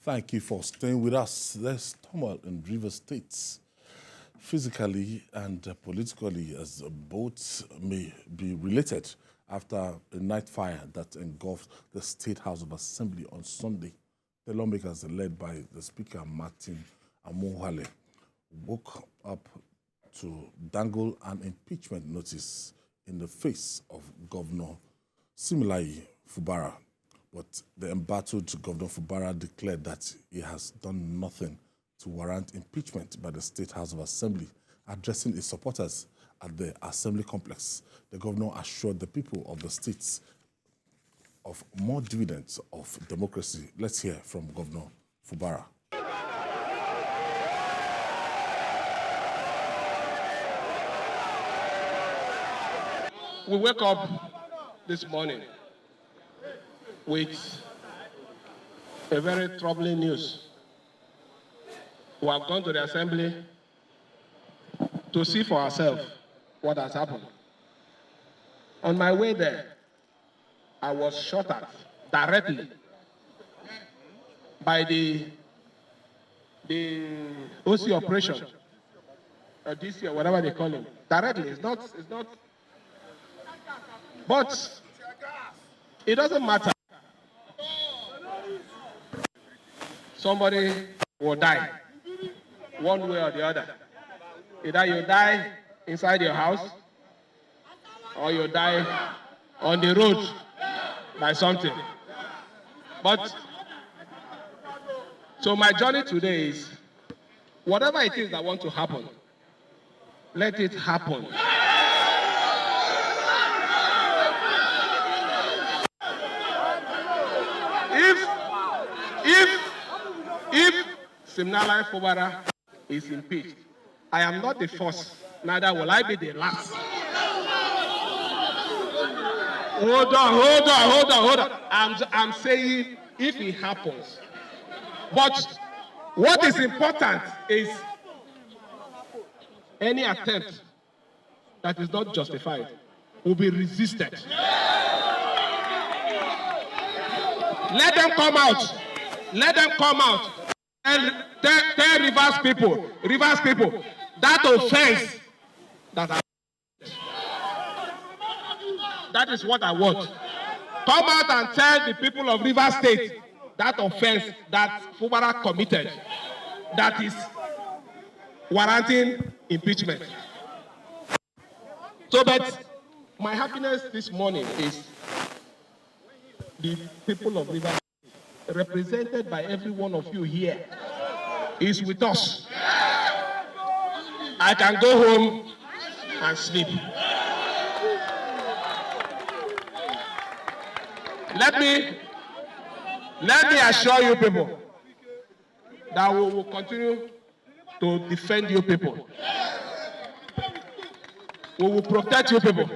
Thank you for staying with us. There's turmoil in Rivers State, physically and politically, as both may be related after a night fire that engulfed the State House of Assembly on Sunday. The lawmakers, led by the Speaker, Martin Amaewhule, woke up to dangle an impeachment notice in the face of Governor Siminalayi Fubara. But the embattled Governor Fubara declared that he has done nothing to warrant impeachment by the State House of Assembly. Addressing his supporters at the Assembly complex, the governor assured the people of the states of more dividends of democracy. Let's hear from Governor Fubara. We wake up this morning with a very troubling news. We have gone to the assembly to see for ourselves what has happened. On my way there, I was shot at directly by the OC operation, or DC, or whatever they call him. Directly, it's not. But it doesn't matter. Somebody will die, one way or the other. Either you die inside your house, or you die on the road by something. But, so my journey today is, whatever it is that wants to happen, let it happen. If Siminalayi Fubara is impeached, I am not the first, neither will I be the last. Hold on. I'm saying if it happens. But what is important is any attempt that is not justified will be resisted. Let them come out. And tell Rivers people, that offense that is what I want. Come out and tell the people of Rivers State that offense that Fubara committed, that is warranting impeachment. So, but my happiness this morning is the people of Rivers State, represented by every one of you here, is with us. I can go home and sleep. Let me assure you people that we will continue to defend you people. We will protect you people.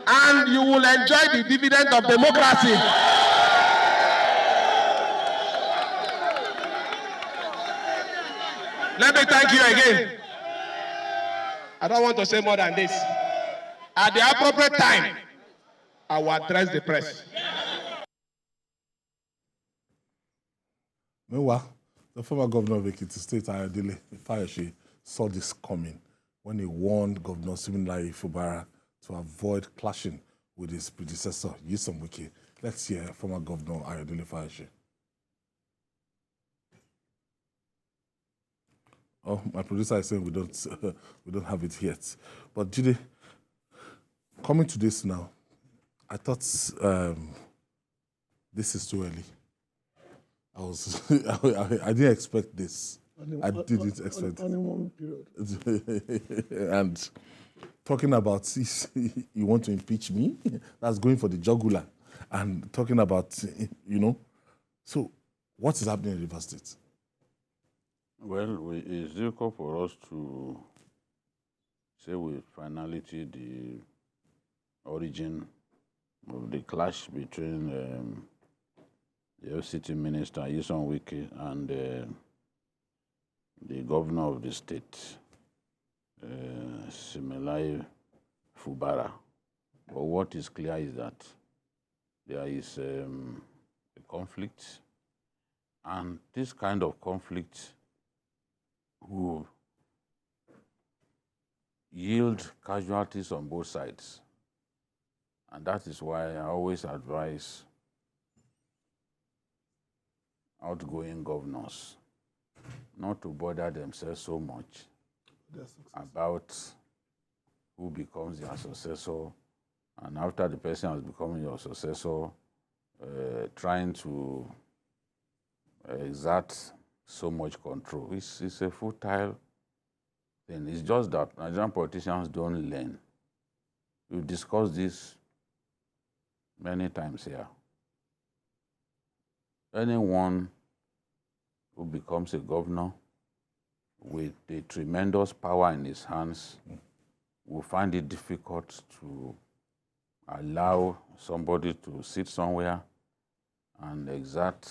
And you will enjoy the dividend of democracy. Let me thank you again. I don't want to say more than this. At the appropriate time, I will address the press. Meanwhile, the former governor of Ekiti State, Amaewhule, saw this coming when he warned Governor Siminalayi Fubara to avoid clashing with his predecessor, Nyesom Wike. Let's hear former Governor Amaewhule. Oh, my producer is saying we don't have it yet. But Jide, coming to this now, I thought this is too early. I didn't expect this. I didn't expect. Honeymoon period. And talking about you want to impeach me, that's going for the jugular. And talking about, so what is happening in Rivers State? Well, it's difficult for us to say with finality the origin of the clash between the FCT minister, Nyesom Wike, and the governor of the state, Siminalayi Fubara. But what is clear is that there is a conflict And this kind of conflict will yield casualties on both sides. And that is why I always advise outgoing governors not to bother themselves so much about who becomes their successor, and after the person has become your successor, trying to exert so much control. It's a futile thing. It's just that Nigerian politicians don't learn. We've discussed this many times here. Anyone who becomes a governor with the tremendous power in his hands will find it difficult to allow somebody to sit somewhere and exert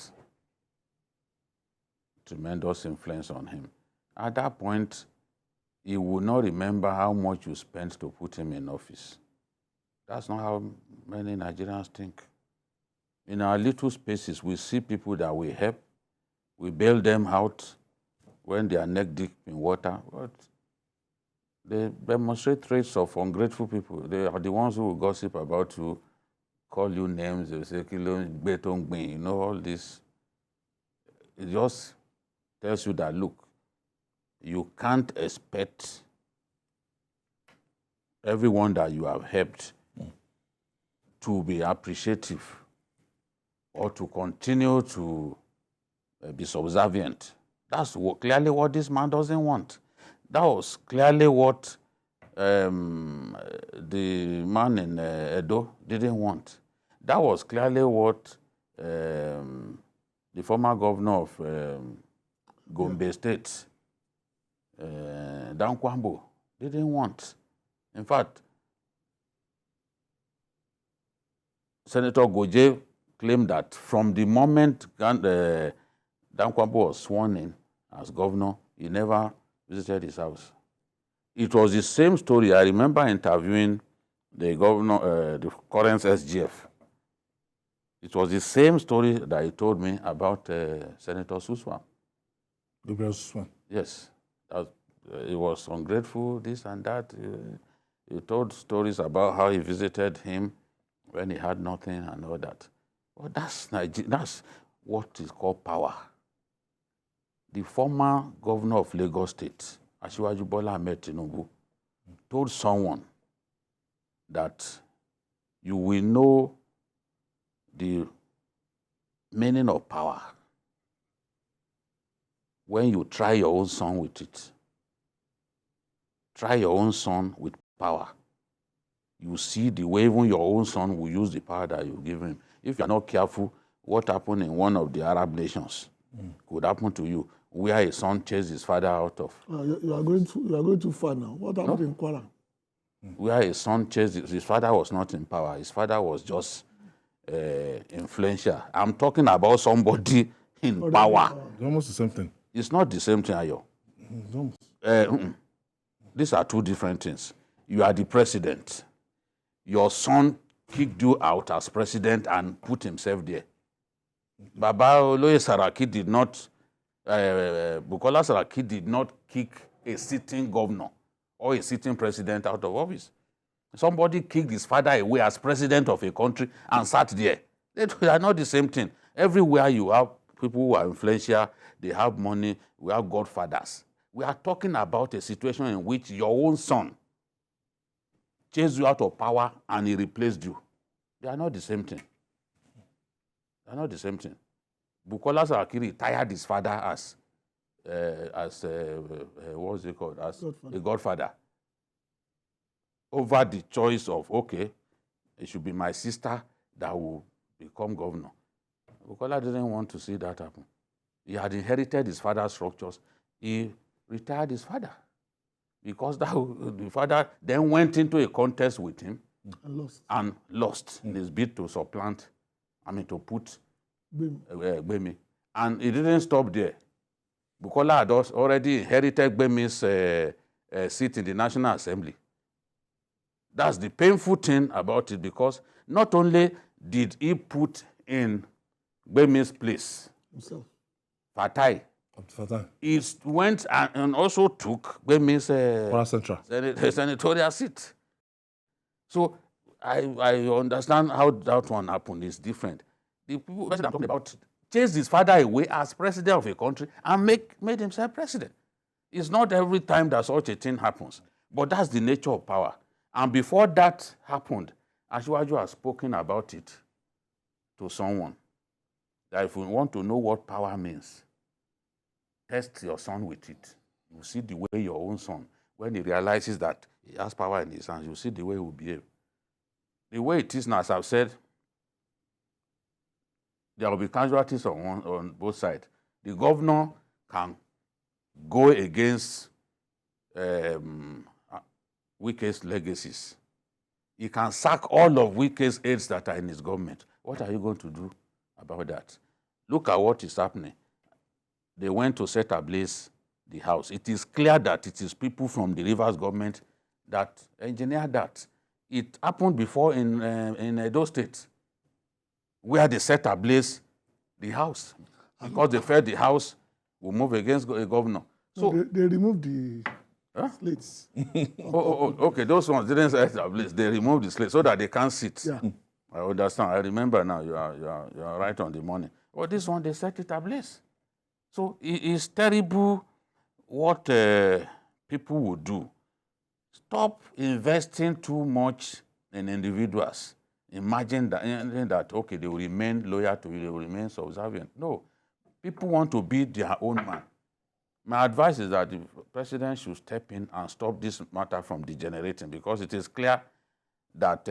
tremendous influence on him. At that point, he will not remember how much you spent to put him in office. That's not how many Nigerians think. In our little spaces, we see people that we help, we bail them out when they are neck deep in water. But they demonstrate traits of ungrateful people. They are the ones who will gossip about you, call you names, they will say, you know, all this. It just tells you that, look, you can't expect everyone that you have helped to be appreciative or to continue to be subservient. That's clearly what this man doesn't want. That was clearly what the man in Edo didn't want. That was clearly what the former governor of Gombe State, Dankwambo, didn't want. In fact, Senator Goje claimed that from the moment Dankwambo was sworn in as governor, he never visited his house. It was the same story. I remember interviewing the governor, the current SGF. It was the same story that he told me about Senator Suswan. Gabriel Suswan. Yes. He was ungrateful, this and that. He told stories about how he visited him when he had nothing and all that. Well, that's what is called power. The former governor of Lagos State, Asiwaju Bola Ahmed Tinubu, told someone that you will know the meaning of power when you try your own son with it. Try your own son with power. You see the way even your own son will use the power that you give him. If you're not careful, what happened in one of the Arab nations could happen to you, where a son chased his father out of. You are going too far now. What happened in Kwara? Where a son chased his father was not in power. His father was just influential. I'm talking about somebody in power. It's almost the same thing. It's not the same thing, Ayo. It's almost. These are two different things. You are the president. Your son kicked you out as president and put himself there. Baba Oloye Saraki did not, Bukola Saraki did not kick a sitting governor or a sitting president out of office. Somebody kicked his father away as president of a country and sat there. They are not the same thing. Everywhere you have people who are influential, they have money, we have godfathers. We are talking about a situation in which your own son chased you out of power and he replaced you. They are not the same thing. They are not the same thing. Bukola Saraki retired his father as what's it called? As a godfather. Over the choice of, okay, it should be my sister that will become governor. Bukola didn't want to see that happen. He had inherited his father's structures. He retired his father because the father then went into a contest with him and lost in his bid to supplant, to put Gbemi. And he didn't stop there. Bukola had already inherited Gbemi's seat in the National Assembly. That's the painful thing about it, because not only did he put in Gbemi's place Fatai. He went and also took Gbemi's senatorial seat. So I understand how that one happened. It's different. The people that I'm talking about chased his father away as president of a country and made himself president. It's not every time that such a thing happens, but that's the nature of power. And before that happened, Asiwaju has spoken about it to someone, that if you want to know what power means, test your son with it. You see the way your own son, when he realizes that he has power in his hands, you see the way he will behave. The way it is now, as I've said, there will be casualties on both sides. The governor can go against Wike's legacies. He can sack all of Wike's aides that are in his government. What are you going to do about that? Look at what is happening. They went to set ablaze the house. It is clear that it is people from the Rivers government that engineered that. It happened before in Edo State, where they set ablaze the house. Because they felt the house will move against a governor. So they removed the slates. Okay. Those ones didn't set ablaze. They removed the slates so that they can't sit. Yeah. I understand. I remember now. You are right on the money. But this one, they set it ablaze. So it is terrible what people would do. Stop investing too much in individuals. Imagine that, okay, they will remain loyal to you, they will remain subservient. No. People want to be their own man. My advice is that the president should step in and stop this matter from degenerating, because it is clear that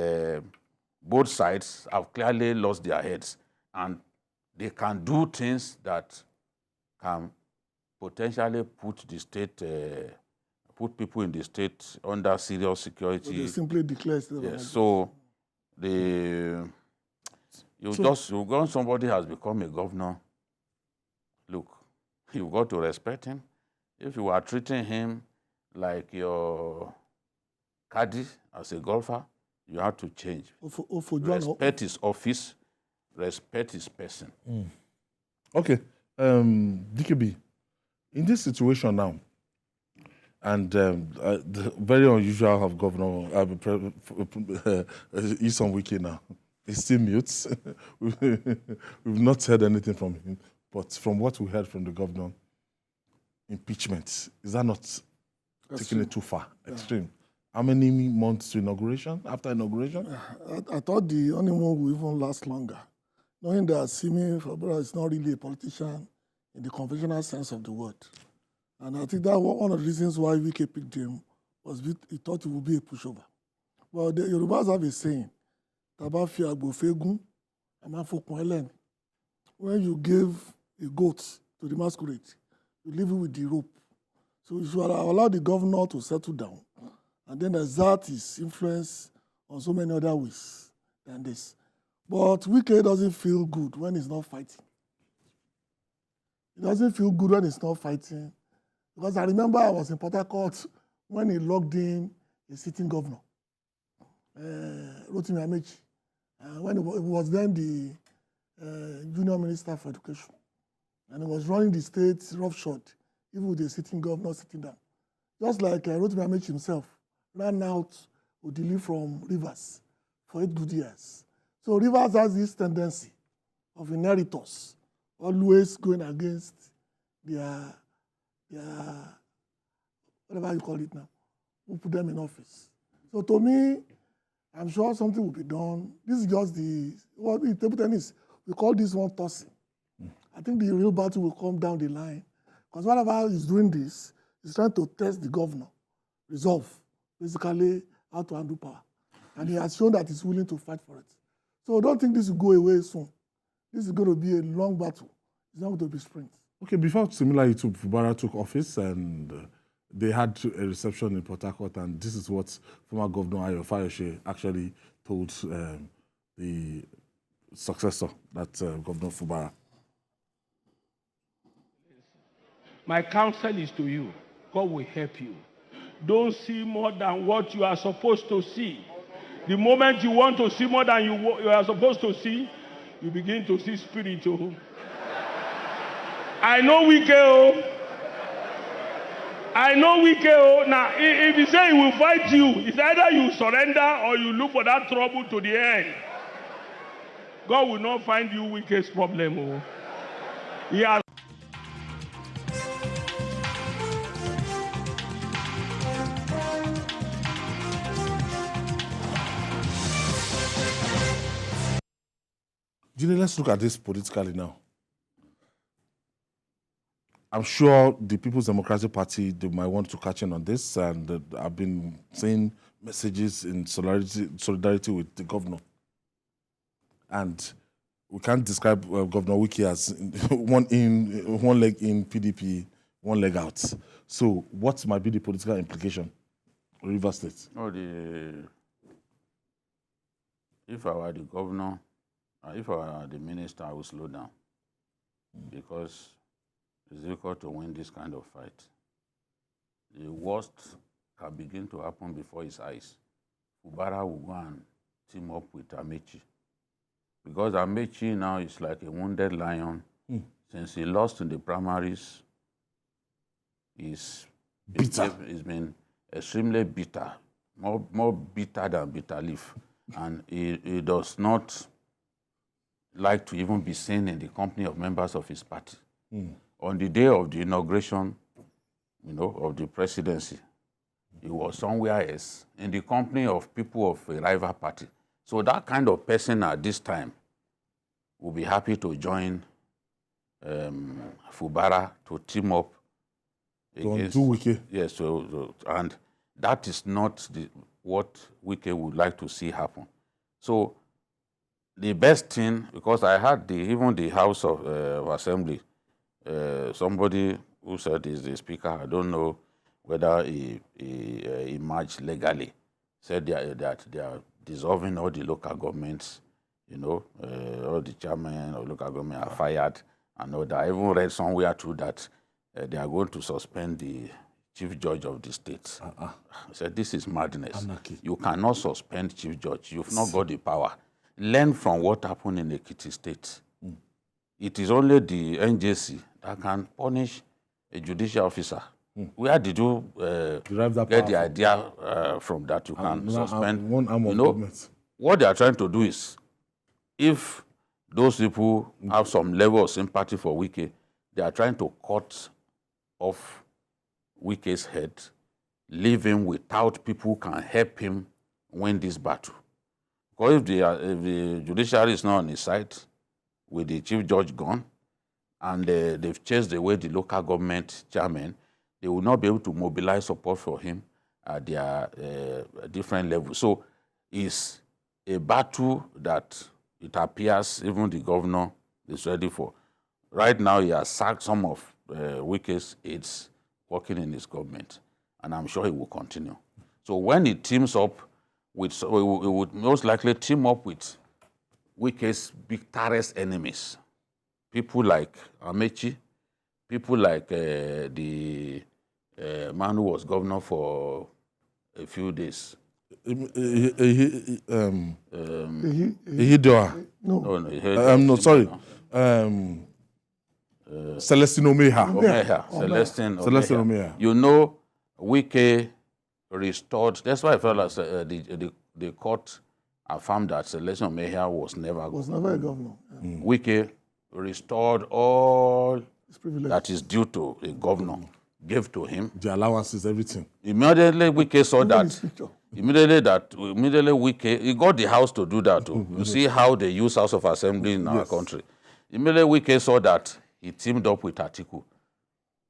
both sides have clearly lost their heads, and they can do things that can potentially put the state, put people in the state under serious security. So they simply declare. Yes. So once somebody has become a governor, look, you've got to respect him. If you are treating him like your caddy as a golfer, you have to change. Respect his office, respect his person. Okay, DKB, in this situation now, and very unusual of Governor Isom Wike now. He's still mute. We've not heard anything from him, but from what we heard from the governor, impeachment, is that not taking it too far? Extreme. How many months to inauguration, after inauguration? I thought the honeymoon will even last longer, knowing that Siminalayi Fubara is not really a politician in the conventional sense of the word. And I think that one of the reasons why Wike picked him was he thought it would be a pushover. Well, the Yorubas have a saying, when you give a goat to the masquerade, you leave it with the rope. So you should allow the governor to settle down and then exert his influence on so many other ways than this. But Wike doesn't feel good when he's not fighting. He doesn't feel good when he's not fighting. Because I remember I was in Port Harcourt when he locked in a sitting governor, Rotimi Amaewhule, when he was then the junior minister for education. And he was running the state roughshod, even with the sitting governor sitting down. Just like Rotimi Amaewhule himself ran out Odili from Rivers for 8 good years. So Rivers has this tendency of inheritors, always going against their whatever you call it now, who put them in office. So to me, I'm sure something will be done. This is just what in table tennis, we call this one tossing. I think the real battle will come down the line. Because whatever he's doing this, he's trying to test the governor, resolve, basically, how to handle power. And he has shown that he's willing to fight for it. So I don't think this will go away soon. This is going to be a long battle. It's not going to be sprint. Okay, before Siminalayi Fubara took office, and they had a reception in Port Harcourt, and this is what former Governor Ayo Fayose actually told the successor, that Governor Fubara. My counsel is to you. God will help you. Don't see more than what you are supposed to see. The moment you want to see more than you are supposed to see, you begin to see spiritual. I know Wike, oh. I know Wike, oh. Now, if he say he will fight you, it's either you surrender or you look for that trouble to the end. God will not find you Wike's problem, oh. He has Jide, let's look at this politically now. I'm sure the People's Democratic Party, they might want to catch in on this, and I've been seeing messages in solidarity with the governor. And we can't describe Governor Wike as one leg in PDP, one leg out. So what might be the political implication of Rivers State? No, if I were the governor, if I were the minister, I would slow down because it's difficult to win this kind of fight. The worst can begin to happen before his eyes. Fubara will go and team up with Amaewhule. Because Amaewhule now is like a wounded lion. Since he lost in the primaries, he's been extremely bitter, more bitter than bitter leaf. And he does not like to even be seen in the company of members of his party. On the day of the inauguration, of the presidency, he was somewhere else in the company of people of a rival party. So that kind of person at this time will be happy to join Fubara to team up against Wike. Yes, and that is not what Wike would like to see happen. So the best thing, because I had even the House of Assembly, somebody who said is the speaker, I don't know whether he emerged legally, said that they are dissolving all the local governments, all the chairmen of local government are fired and all that. I even read somewhere too that they are going to suspend the chief judge of the state. I said, this is madness. Anarchy. You cannot suspend chief judge. You've not got the power. Learn from what happened in Ekiti State. It is only the NJC that can punish a judicial officer. Where did you get the idea from that you can suspend? One arm of government. What they are trying to do is, if those people have some level of sympathy for Wike, they are trying to cut off Wike's head, leave him without people who can help him win this battle. Because if the judiciary is not on his side, with the chief judge gone, and they've chased away the local government chairman, they will not be able to mobilize support for him at their different levels. So it's a battle that it appears even the governor is ready for. Right now, he has sacked some of Wike's aides working in his government, and I'm sure he will continue. So when he teams up with, he would most likely team up with Wike's bitterest enemies, people like Amaewhule, people like the man who was governor for a few days. Ehidoa. No. Sorry. Celestine Omeha. Celestine Omeha. You know, Wike restored. That's why I felt like the court affirmed that Celestine Omeha was never a governor. Yeah. Wike restored all that is due to a governor, gave to him. The allowances, everything. Immediately Wike saw that. Immediately Wike, he got the House to do that too. You see how they use House of Assembly in our country. Immediately Wike saw that, he teamed up with Atiku.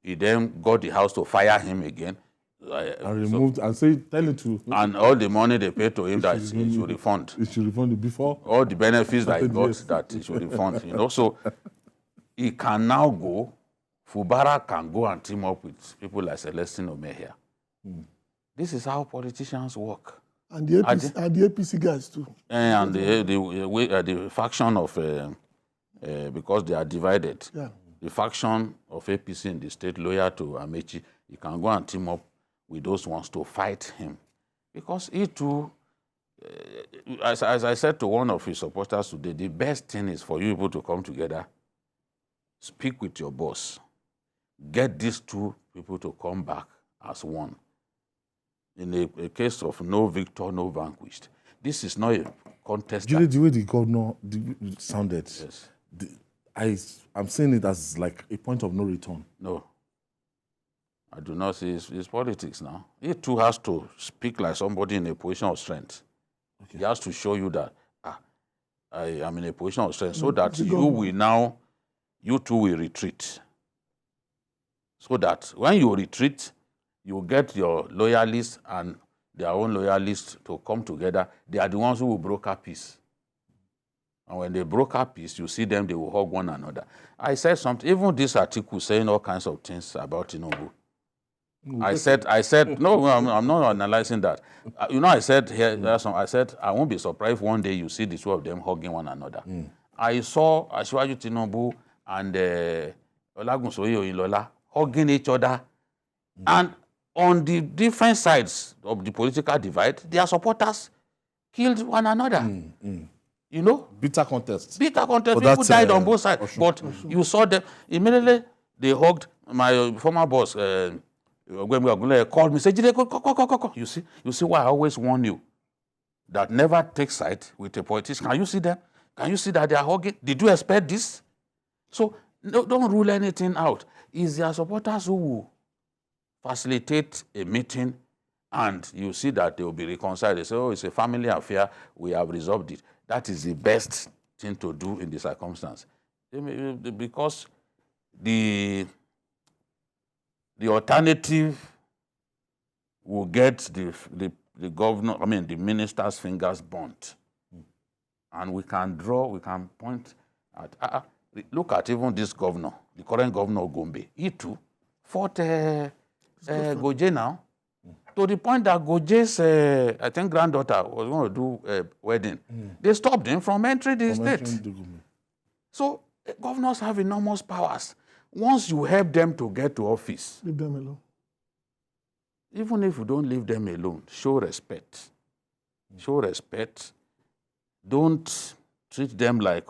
He then got the House to fire him again. And removed, and say, tell it to... And all the money they paid to him, that he should refund. He should refund it before? All the benefits that he got, that he should refund. So he can now go, Fubara can go and team up with people like Celestine Omeha. This is how politicians work. And the APC guys too. And the faction of, because they are divided, the faction of APC in the state loyal to Amaewhule, you can go and team up with those ones to fight him. Because he too, as I said to one of his supporters today, the best thing is for you people to come together, speak with your boss, get these two people to come back as one. In a case of no victor, no vanquished. This is not a contest. You know the way the governor sounded. Yes. I'm seeing it as like a point of no return. No. I do not see his politics now. He too has to speak like somebody in a position of strength. Okay. He has to show you that I am in a position of strength so that you too will retreat. So that when you retreat, you get your loyalists and their own loyalists to come together. They are the ones who will broker peace. And when they broker peace, you see them, they will hug one another. I said something, even this article saying all kinds of things about Tinubu. I said, no, I'm not analyzing that. I said here, I said, I won't be surprised if one day you see the two of them hugging one another. I saw Asiwaju Tinubu and Olagunsoye Oyinlola hugging each other. And on the different sides of the political divide, their supporters killed one another. You know? Bitter contest. Bitter contest. People died on both sides. But you saw them, immediately they hugged. My former boss, called me, said, Jide, go. You see why I always warn you that never take side with a politician. Can you see them? Can you see that they are hugging? Did you expect this? So don't rule anything out. It's their supporters who will facilitate a meeting, and you see that they will be reconciled. They say, oh, it's a family affair. We have resolved it. That is the best thing to do in the circumstance. Because the alternative will get the governor, the minister's fingers burnt. And we can point at, look at even this governor, the current governor of Gombe. He too fought Goje now, to the point that Goje's, I think, granddaughter was going to do a wedding. They stopped him from entering the state. So governors have enormous powers. Once you help them to get to office, leave them alone. Even if you don't leave them alone, show respect. Show respect. Don't treat them like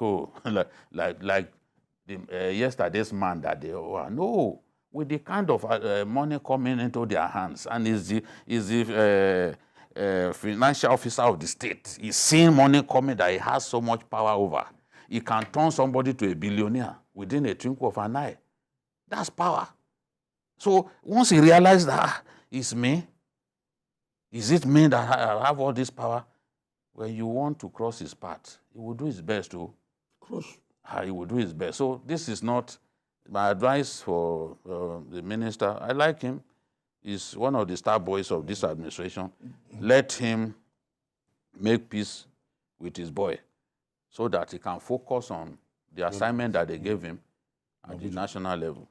yesterday's man that they are. No. With the kind of money coming into their hands, and is the financial officer of the state, he's seeing money coming that he has so much power over. He can turn somebody to a billionaire within a twinkle of an eye. That's power. So once he realized that it's me, is it me that I have all this power? When you want to cross his path, he will do his best to cross. He will do his best. So this is not my advice for the minister. I like him. He's one of the star boys of this administration. Let him make peace with his boy so that he can focus on the assignment that they gave him at the national level.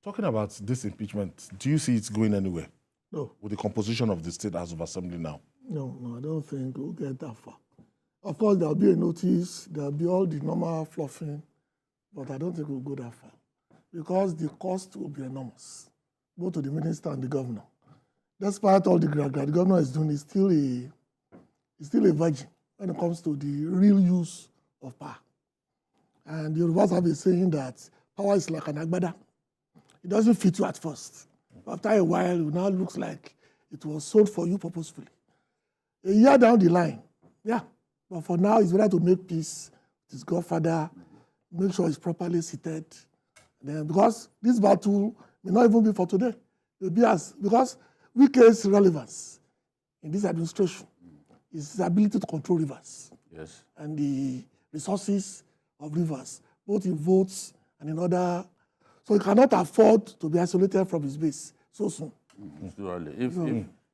Talking about this impeachment, do you see it going anywhere? No. With the composition of the State House of Assembly now? No, I don't think we'll get that far. Of course, there'll be a notice, there'll be all the normal fluffing, but I don't think we'll go that far, because the cost will be enormous, both to the minister and the governor. Despite all the the governor is doing, he's still a virgin when it comes to the real use of power. And the Yorubas have been saying that power is like an agbada. It doesn't fit you at first. After a while, it now looks like it was sold for you purposefully. A year down the line, yeah. But for now, it's better to make peace with his godfather, make sure he's properly seated. Then, because this battle may not even be for today. It will be because Wike's relevance in this administration is his ability to control rivers. Yes. And the resources of rivers, both in votes and in other. So he cannot afford to be isolated from his base so soon.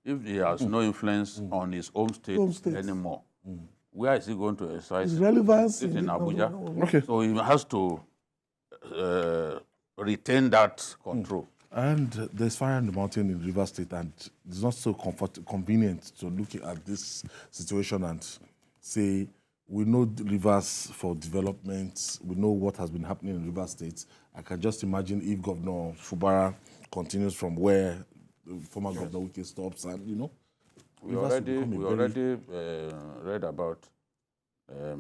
If he has no influence on his home state anymore, where is he going to exercise? His relevance in Abuja. Okay. So he has to retain that control. And there's fire in the mountain in Rivers State, and it's not so convenient to look at this situation and say, we know Rivers for development, we know what has been happening in Rivers State. I can just imagine if Governor Fubara continues from where former Governor Wike stops, and we already read about a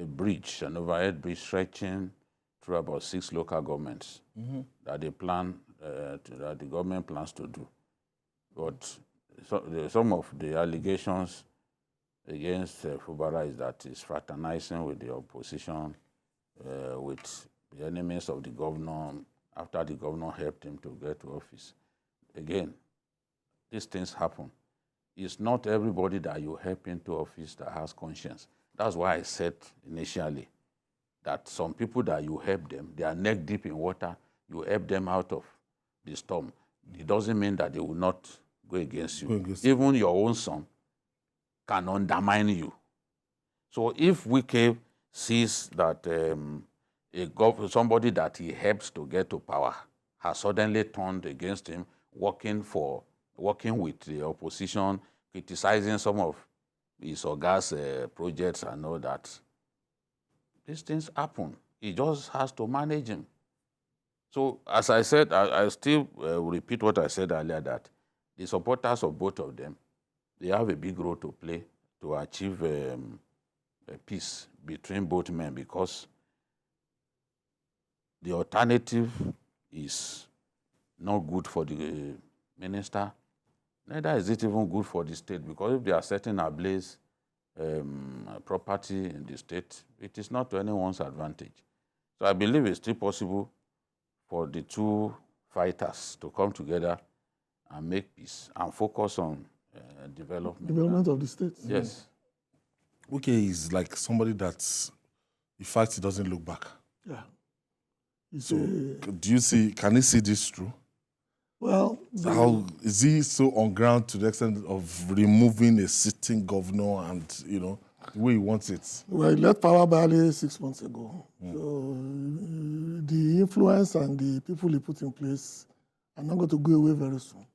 bridge, an overhead bridge stretching through about 6 local governments that they plan, that the government plans to do. But some of the allegations against Fubara is that he's fraternizing with the opposition, with the enemies of the governor, after the governor helped him to get to office. Again, these things happen. It's not everybody that you help into office that has conscience. That's why I said initially that some people that you help them, they are neck deep in water, you help them out of the storm. It doesn't mean that they will not go against you. Even your own son can undermine you. So if Wike sees that somebody that he helps to get to power has suddenly turned against him, working with the opposition, criticizing some of his gas projects and all that, these things happen. He just has to manage him. So as I said, I still repeat what I said earlier, that the supporters of both of them, they have a big role to play to achieve a peace between both men, because the alternative is not good for the minister, neither is it even good for the state, because if they are setting ablaze property in the state, it is not to anyone's advantage. So I believe it's still possible for the two fighters to come together and make peace and focus on development. Development of the state. Yes. Okay, is like somebody that's, in fact, he doesn't look back. Yeah. So, do you see, can you see this through? Well, How is he so on ground to the extent of removing a sitting governor and, the way he wants it? well, he left power barely 6 months ago. So the influence and the people he put in place are not going to go away very soon.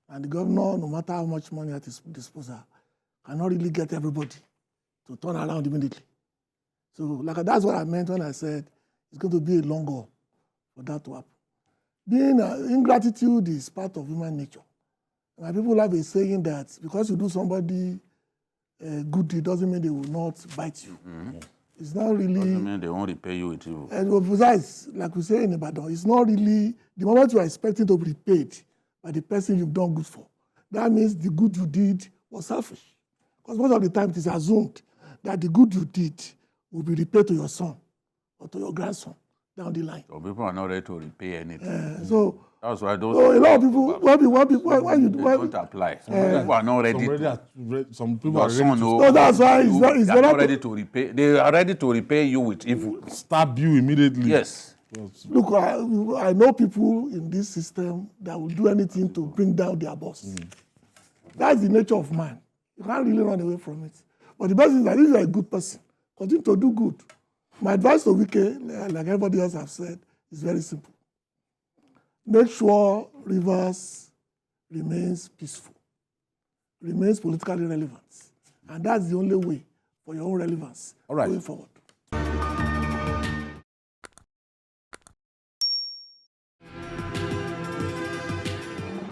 And the governor, no matter how much money at his disposal, cannot really get everybody to turn around immediately. So that's what I meant when I said it's going to be a long haul for that to happen. Ingratitude is part of human nature. And people have a saying that because you do somebody good deed doesn't mean they will not bite you. It's not really... Doesn't mean they won't repay you with evil. And besides, like we say in Ibadan, it's not really... The moment you are expecting to be repaid by the person you've done good for, that means the good you did was selfish. Because most of the time it is assumed that the good you did will be repaid to your son or to your grandson down the line. So people are not ready to repay anything. So that's why those... So a lot of people, don't apply. Some people are not ready. Some people are ready to... No, that's why it's not ready to repay. They are ready to repay you with evil. Stab you immediately. Yes. Look, I know people in this system that will do anything to bring down their boss. That's the nature of man. You can't really run away from it. But the best is that if you are a good person, continue to do good. My advice to Wike, like everybody else have said, is very simple. Make sure Rivers remains peaceful, remains politically relevant. And that's the only way for your own relevance going forward.